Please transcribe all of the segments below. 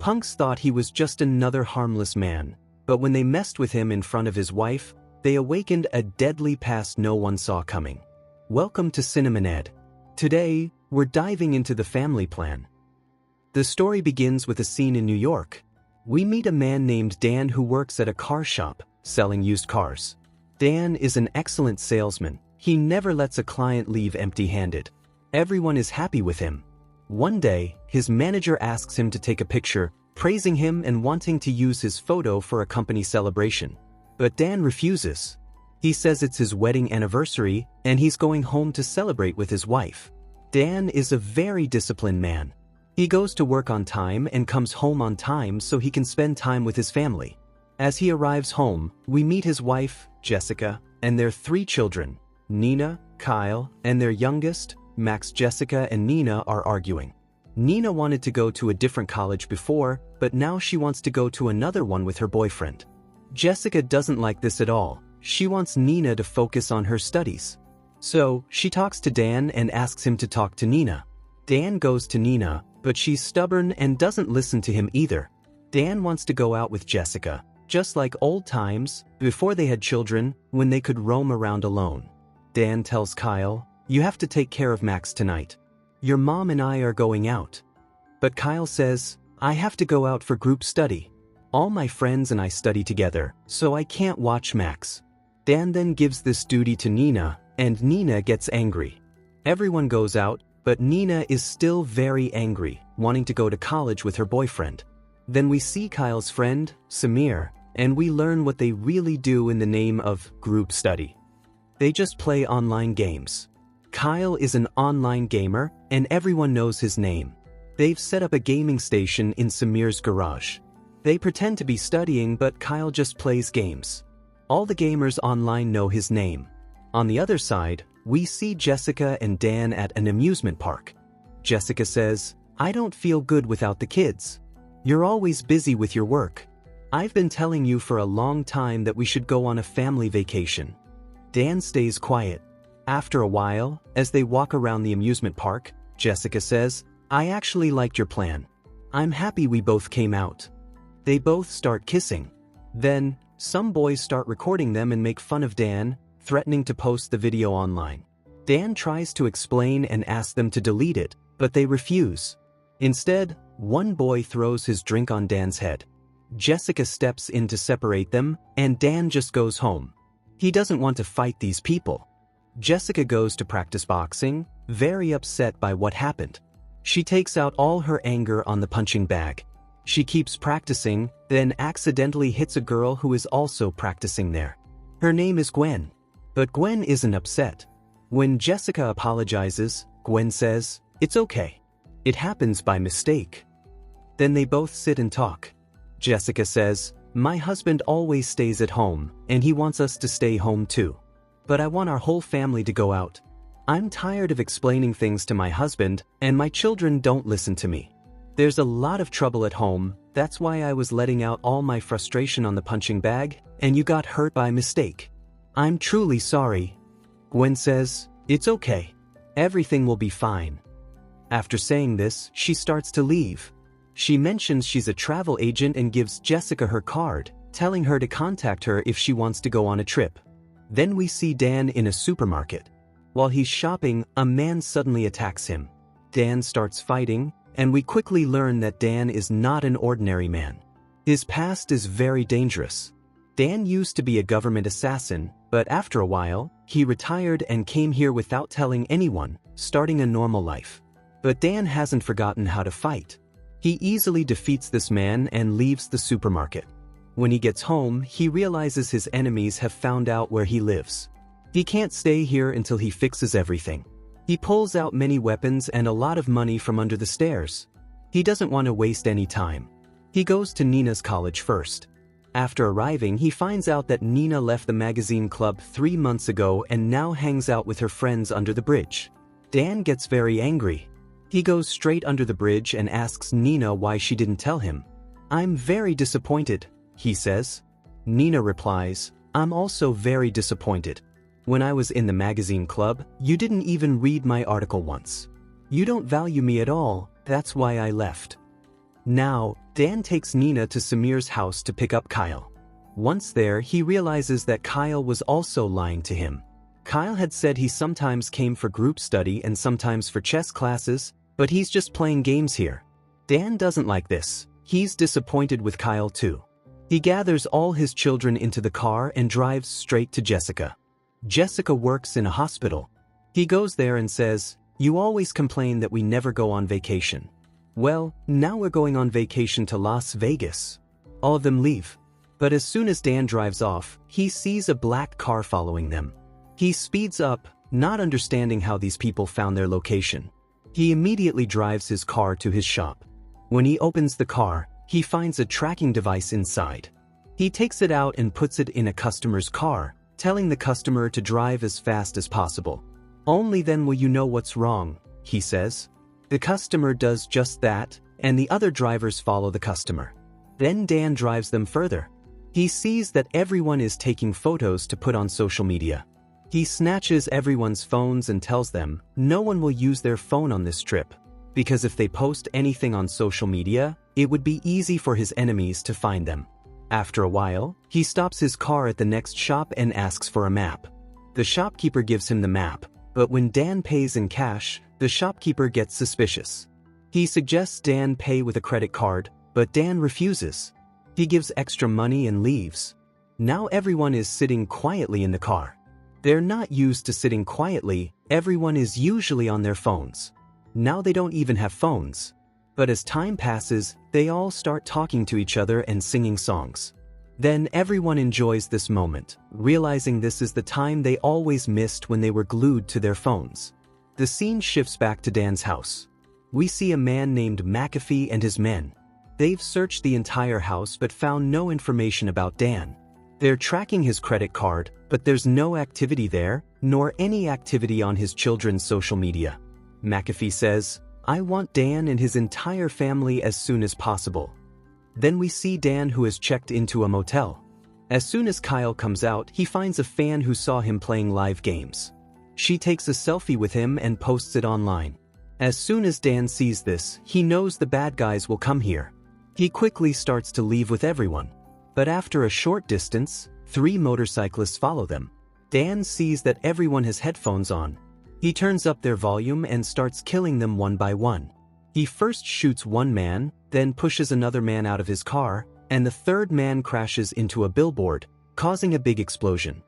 punks thought he was just another harmless man, but when they messed with him in front of his wife, they awakened a deadly past no one saw coming. Welcome to Cinemaned. Today, we're diving into the family plan. The story begins with a scene in New York. We meet a man named Dan who works at a car shop, selling used cars. Dan is an excellent salesman. He never lets a client leave empty-handed. Everyone is happy with him. One day, his manager asks him to take a picture, praising him and wanting to use his photo for a company celebration. But Dan refuses. He says it's his wedding anniversary and he's going home to celebrate with his wife. Dan is a very disciplined man. He goes to work on time and comes home on time so he can spend time with his family. As he arrives home, we meet his wife, Jessica, and their 3 children, Nina, Kyle, and their youngest, Max. Jessica and Nina are arguing. Nina wanted to go to a different college before, but now she wants to go to another one with her boyfriend. Jessica doesn't like this at all. She wants Nina to focus on her studies. So, she talks to Dan and asks him to talk to Nina. Dan goes to Nina, but she's stubborn and doesn't listen to him either. Dan wants to go out with Jessica, just like old times, before they had children, when they could roam around alone. Dan tells Kyle, "You have to take care of Max tonight. Your mom and I are going out." But Kyle says, "I have to go out for group study. All my friends and I study together, so I can't watch Max." Dan then gives this duty to Nina, and Nina gets angry. Everyone goes out, but Nina is still very angry, wanting to go to college with her boyfriend. Then we see Kyle's friend, Samir, and we learn what they really do in the name of group study. They just play online games. Kyle is an online gamer, and everyone knows his name. They've set up a gaming station in Samir's garage. They pretend to be studying, but Kyle just plays games. All the gamers online know his name. On the other side, we see Jessica and Dan at an amusement park. Jessica says, "I don't feel good without the kids. You're always busy with your work. I've been telling you for a long time that we should go on a family vacation." Dan stays quiet. After a while, as they walk around the amusement park, Jessica says, "I actually liked your plan. I'm happy we both came out." They both start kissing. Then, some boys start recording them and make fun of Dan, threatening to post the video online. Dan tries to explain and ask them to delete it, but they refuse. Instead, one boy throws his drink on Dan's head. Jessica steps in to separate them, and Dan just goes home. He doesn't want to fight these people. Jessica goes to practice boxing, very upset by what happened. She takes out all her anger on the punching bag. She keeps practicing, then accidentally hits a girl who is also practicing there. Her name is Gwen. But Gwen isn't upset. When Jessica apologizes, Gwen says, "It's okay. It happens by mistake." Then they both sit and talk. Jessica says, "My husband always stays at home, and he wants us to stay home too. But I want our whole family to go out. I'm tired of explaining things to my husband, and my children don't listen to me. There's a lot of trouble at home, that's why I was letting out all my frustration on the punching bag, and you got hurt by mistake. I'm truly sorry." Gwen says, "It's okay. Everything will be fine." After saying this, she starts to leave. She mentions she's a travel agent and gives Jessica her card, telling her to contact her if she wants to go on a trip. Then we see Dan in a supermarket. While he's shopping, a man suddenly attacks him. Dan starts fighting, and we quickly learn that Dan is not an ordinary man. His past is very dangerous. Dan used to be a government assassin, but after a while, he retired and came here without telling anyone, starting a normal life. But Dan hasn't forgotten how to fight. He easily defeats this man and leaves the supermarket. When he gets home, he realizes his enemies have found out where he lives. He can't stay here until he fixes everything. He pulls out many weapons and a lot of money from under the stairs. He doesn't want to waste any time. He goes to Nina's college first. After arriving, he finds out that Nina left the magazine club 3 months ago and now hangs out with her friends under the bridge. Dan gets very angry. He goes straight under the bridge and asks Nina why she didn't tell him. "I'm very disappointed," he says. Nina replies, "I'm also very disappointed. When I was in the magazine club, you didn't even read my article once. You don't value me at all, that's why I left." Now, Dan takes Nina to Samir's house to pick up Kyle. Once there, he realizes that Kyle was also lying to him. Kyle had said he sometimes came for group study and sometimes for chess classes, but he's just playing games here. Dan doesn't like this. He's disappointed with Kyle too. He gathers all his children into the car and drives straight to Jessica. Jessica works in a hospital. He goes there and says, "You always complain that we never go on vacation. Well, now we're going on vacation to Las Vegas." All of them leave. But as soon as Dan drives off, he sees a black car following them. He speeds up, not understanding how these people found their location. He immediately drives his car to his shop. When he opens the car, he finds a tracking device inside. He takes it out and puts it in a customer's car, telling the customer to drive as fast as possible. "Only then will you know what's wrong," he says. The customer does just that, and the other drivers follow the customer. Then Dan drives them further. He sees that everyone is taking photos to put on social media. He snatches everyone's phones and tells them no one will use their phone on this trip, because if they post anything on social media, it would be easy for his enemies to find them. After a while, he stops his car at the next shop and asks for a map. The shopkeeper gives him the map, but when Dan pays in cash, the shopkeeper gets suspicious. He suggests Dan pay with a credit card, but Dan refuses. He gives extra money and leaves. Now everyone is sitting quietly in the car. They're not used to sitting quietly, everyone is usually on their phones. Now they don't even have phones. But as time passes, they all start talking to each other and singing songs. Then everyone enjoys this moment, realizing this is the time they always missed when they were glued to their phones. The scene shifts back to Dan's house. We see a man named McAfee and his men. They've searched the entire house but found no information about Dan. They're tracking his credit card, but there's no activity there, nor any activity on his children's social media. McAfee says, "I want Dan and his entire family as soon as possible." Then we see Dan, who has checked into a motel. As soon as Kyle comes out, he finds a fan who saw him playing live games. She takes a selfie with him and posts it online. As soon as Dan sees this, he knows the bad guys will come here. He quickly starts to leave with everyone. But after a short distance, 3 motorcyclists follow them. Dan sees that everyone has headphones on. He turns up their volume and starts killing them one by one. He first shoots one man, then pushes another man out of his car, and the third man crashes into a billboard, causing a big explosion.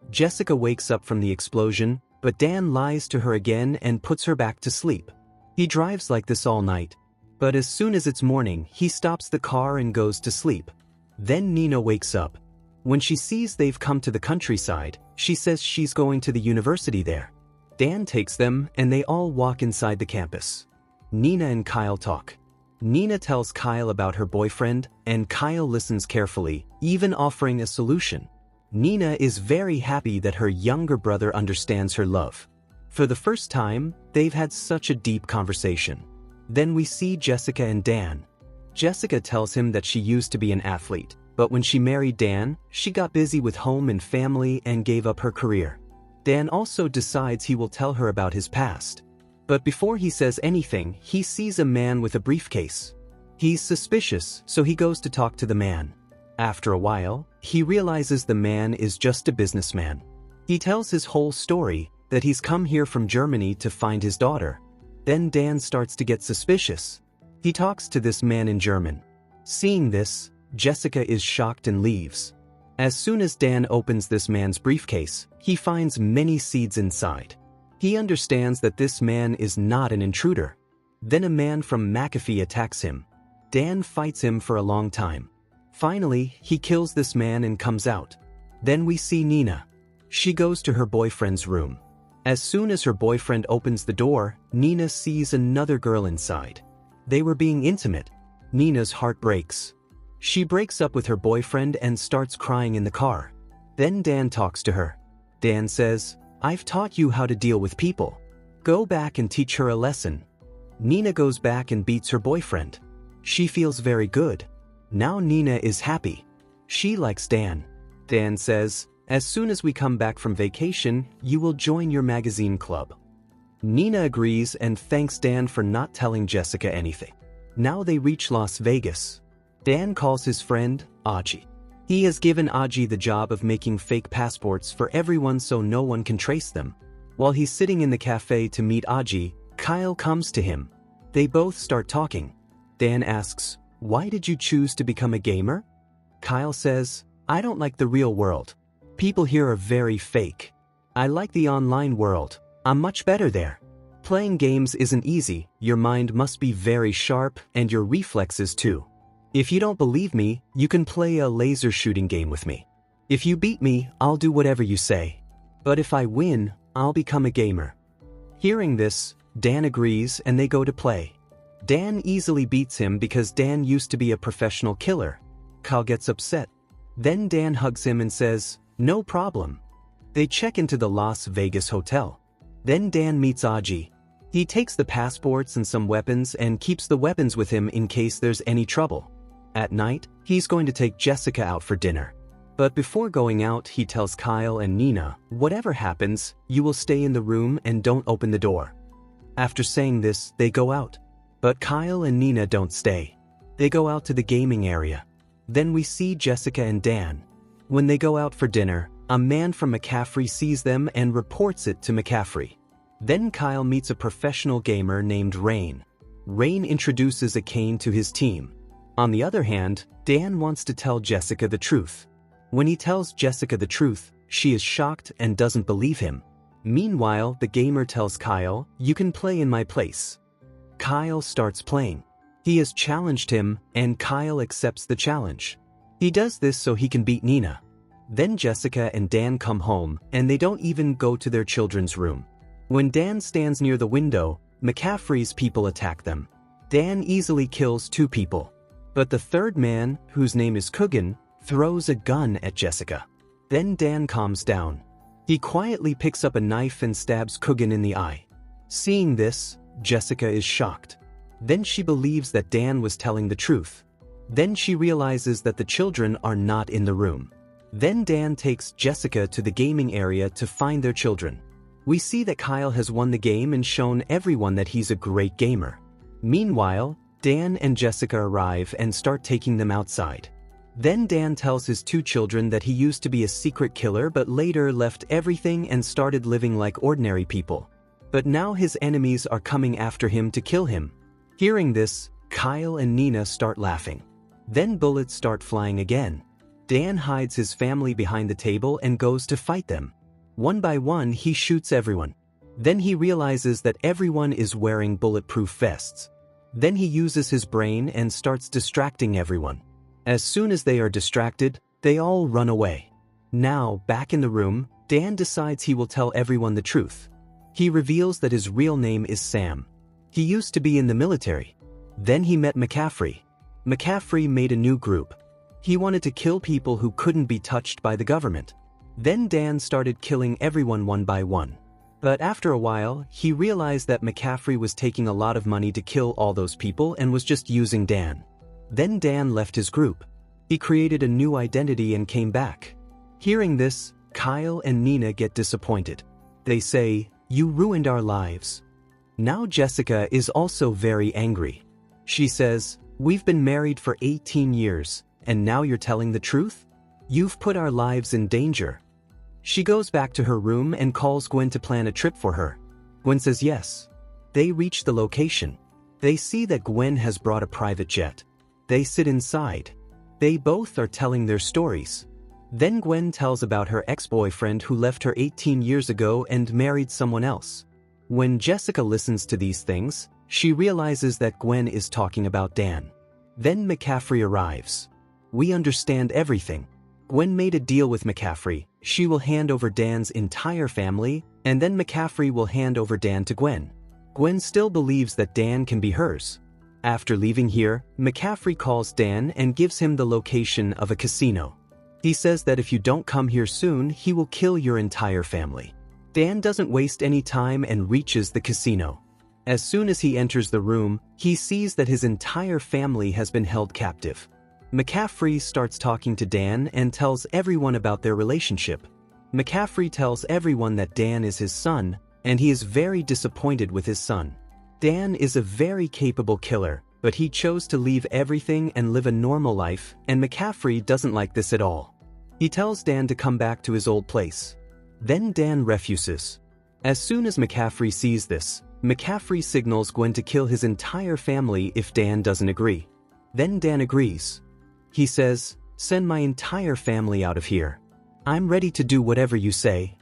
Jessica wakes up from the explosion, but Dan lies to her again and puts her back to sleep. He drives like this all night. But as soon as it's morning, he stops the car and goes to sleep. Then Nina wakes up. When she sees they've come to the countryside, she says she's going to the university there. Dan takes them, and they all walk inside the campus. Nina and Kyle talk. Nina tells Kyle about her boyfriend, and Kyle listens carefully, even offering a solution. Nina is very happy that her younger brother understands her love. For the first time, they've had such a deep conversation. Then we see Jessica and Dan. Jessica tells him that she used to be an athlete, but when she married Dan, she got busy with home and family and gave up her career. Dan also decides he will tell her about his past. But before he says anything, he sees a man with a briefcase. He's suspicious, so he goes to talk to the man. After a while, he realizes the man is just a businessman. He tells his whole story, that he's come here from Germany to find his daughter. Then Dan starts to get suspicious. He talks to this man in German. Seeing this, Jessica is shocked and leaves. As soon as Dan opens this man's briefcase, he finds many seeds inside. He understands that this man is not an intruder. Then a man from McAfee attacks him. Dan fights him for a long time. Finally, he kills this man and comes out. Then we see Nina. She goes to her boyfriend's room. As soon as her boyfriend opens the door, Nina sees another girl inside. They were being intimate. Nina's heart breaks. She breaks up with her boyfriend and starts crying in the car. Then Dan talks to her. Dan says, "I've taught you how to deal with people. Go back and teach her a lesson." Nina goes back and beats her boyfriend. She feels very good. Now Nina is happy. She likes Dan. Dan says, "As soon as we come back from vacation, you will join your magazine club." Nina agrees and thanks Dan for not telling Jessica anything. Now they reach Las Vegas. Dan calls his friend, Aji. He has given Aji the job of making fake passports for everyone so no one can trace them. While he's sitting in the cafe to meet Aji, Kyle comes to him. They both start talking. Dan asks, "Why did you choose to become a gamer?" Kyle says, "I don't like the real world. People here are very fake. I like the online world. I'm much better there. Playing games isn't easy, your mind must be very sharp and your reflexes too. If you don't believe me, you can play a laser shooting game with me. If you beat me, I'll do whatever you say. But if I win, I'll become a gamer." Hearing this, Dan agrees and they go to play. Dan easily beats him because Dan used to be a professional killer. Kyle gets upset. Then Dan hugs him and says, "No problem." They check into the Las Vegas hotel. Then Dan meets Aji. He takes the passports and some weapons and keeps the weapons with him in case there's any trouble. At night, he's going to take Jessica out for dinner. But before going out, he tells Kyle and Nina, "Whatever happens, you will stay in the room and don't open the door." After saying this, they go out. But Kyle and Nina don't stay. They go out to the gaming area. Then we see Jessica and Dan. When they go out for dinner, a man from McCaffrey sees them and reports it to McCaffrey. Then Kyle meets a professional gamer named Rain. Rain introduces a cane to his team. On the other hand, Dan wants to tell Jessica the truth. When he tells Jessica the truth, she is shocked and doesn't believe him. Meanwhile, the gamer tells Kyle, "You can play in my place." Kyle starts playing. He has challenged him, and Kyle accepts the challenge. He does this so he can beat Nina. Then Jessica and Dan come home, and they don't even go to their children's room. When Dan stands near the window, McCaffrey's people attack them. Dan easily kills 2 people. But the third man, whose name is Coogan, throws a gun at Jessica. Then Dan calms down. He quietly picks up a knife and stabs Coogan in the eye. Seeing this, Jessica is shocked. Then she believes that Dan was telling the truth. Then she realizes that the children are not in the room. Then Dan takes Jessica to the gaming area to find their children. We see that Kyle has won the game and shown everyone that he's a great gamer. Meanwhile, Dan and Jessica arrive and start taking them outside. Then Dan tells his 2 children that he used to be a secret killer but later left everything and started living like ordinary people. But now his enemies are coming after him to kill him. Hearing this, Kyle and Nina start laughing. Then bullets start flying again. Dan hides his family behind the table and goes to fight them. One by one, he shoots everyone. Then he realizes that everyone is wearing bulletproof vests. Then he uses his brain and starts distracting everyone. As soon as they are distracted, they all run away. Now, back in the room, Dan decides he will tell everyone the truth. He reveals that his real name is Sam. He used to be in the military. Then he met McCaffrey. McCaffrey made a new group. He wanted to kill people who couldn't be touched by the government. Then Dan started killing everyone one by one. But after a while, he realized that McCaffrey was taking a lot of money to kill all those people and was just using Dan. Then Dan left his group. He created a new identity and came back. Hearing this, Kyle and Nina get disappointed. They say, "You ruined our lives." Now Jessica is also very angry. She says, "We've been married for 18 years, and now you're telling the truth? You've put our lives in danger." She goes back to her room and calls Gwen to plan a trip for her. Gwen says yes. They reach the location. They see that Gwen has brought a private jet. They sit inside. They both are telling their stories. Then Gwen tells about her ex-boyfriend who left her 18 years ago and married someone else. When Jessica listens to these things, she realizes that Gwen is talking about Dan. Then McCaffrey arrives. We understand everything. Gwen made a deal with McCaffrey. She will hand over Dan's entire family, and then McCaffrey will hand over Dan to Gwen. Gwen still believes that Dan can be hers. After leaving here, McCaffrey calls Dan and gives him the location of a casino. He says that if you don't come here soon, he will kill your entire family. Dan doesn't waste any time and reaches the casino. As soon as he enters the room, he sees that his entire family has been held captive. McCaffrey starts talking to Dan and tells everyone about their relationship. McCaffrey tells everyone that Dan is his son, and he is very disappointed with his son. Dan is a very capable killer, But he chose to leave everything and live a normal life, and McCaffrey doesn't like this at all. He tells Dan to come back to his old place. Then Dan refuses. As soon as McCaffrey sees this, McCaffrey signals Gwen to kill his entire family if Dan doesn't agree. Then Dan agrees. He says, "Send my entire family out of here. I'm ready to do whatever you say."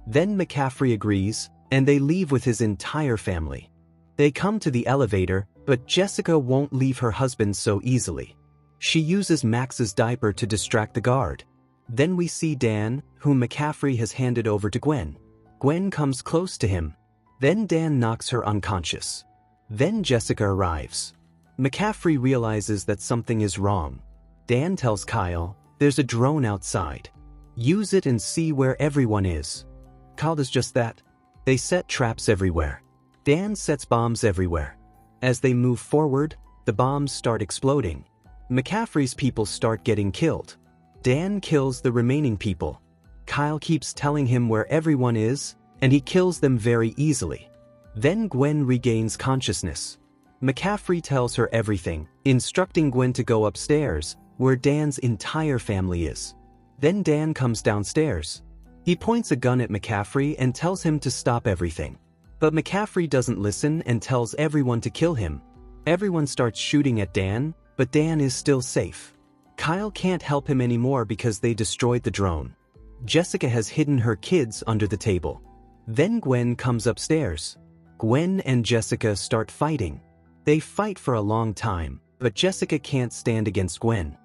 Then McCaffrey agrees, and they leave with his entire family. They come to the elevator, but Jessica won't leave her husband so easily. She uses Max's diaper to distract the guard. Then we see Dan, whom McCaffrey has handed over to Gwen. Gwen comes close to him. Then Dan knocks her unconscious. Then Jessica arrives. McCaffrey realizes that something is wrong. Dan tells Kyle, "There's a drone outside. Use it and see where everyone is." Kyle does just that. They set traps everywhere. Dan sets bombs everywhere. As they move forward, the bombs start exploding. McCaffrey's people start getting killed. Dan kills the remaining people. Kyle keeps telling him where everyone is, and he kills them very easily. Then Gwen regains consciousness. McCaffrey tells her everything, instructing Gwen to go upstairs, where Dan's entire family is. Then Dan comes downstairs. He points a gun at McCaffrey and tells him to stop everything. But McCaffrey doesn't listen and tells everyone to kill him. Everyone starts shooting at Dan, but Dan is still safe. Kyle can't help him anymore because they destroyed the drone. Jessica has hidden her kids under the table. Then Gwen comes upstairs. Gwen and Jessica start fighting. They fight for a long time, but Jessica can't stand against Gwen.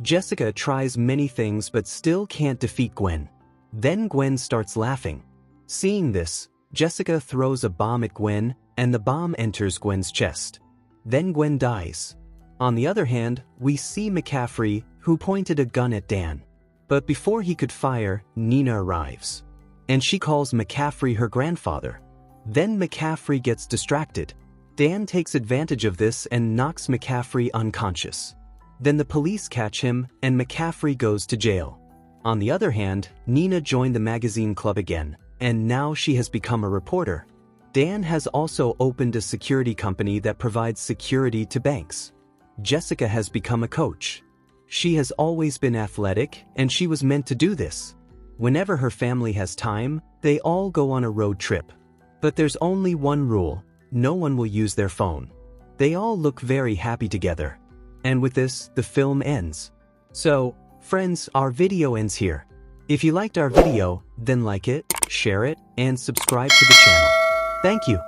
Jessica tries many things but still can't defeat Gwen. Then Gwen starts laughing. Seeing this, Jessica throws a bomb at Gwen, and the bomb enters Gwen's chest. Then Gwen dies. On the other hand, we see McCaffrey, who pointed a gun at Dan. But before he could fire, Nina arrives. And she calls McCaffrey her grandfather. Then McCaffrey gets distracted. Dan takes advantage of this and knocks McCaffrey unconscious. Then the police catch him, and McCaffrey goes to jail. On the other hand, Nina joined the magazine club again, and now she has become a reporter. Dan has also opened a security company that provides security to banks. Jessica has become a coach. She has always been athletic, and she was meant to do this. Whenever her family has time, they all go on a road trip. But there's only one rule: no one will use their phone. They all look very happy together. And with this, the film ends. So, friends, our video ends here. If you liked our video, then like it, share it, and subscribe to the channel. Thank you.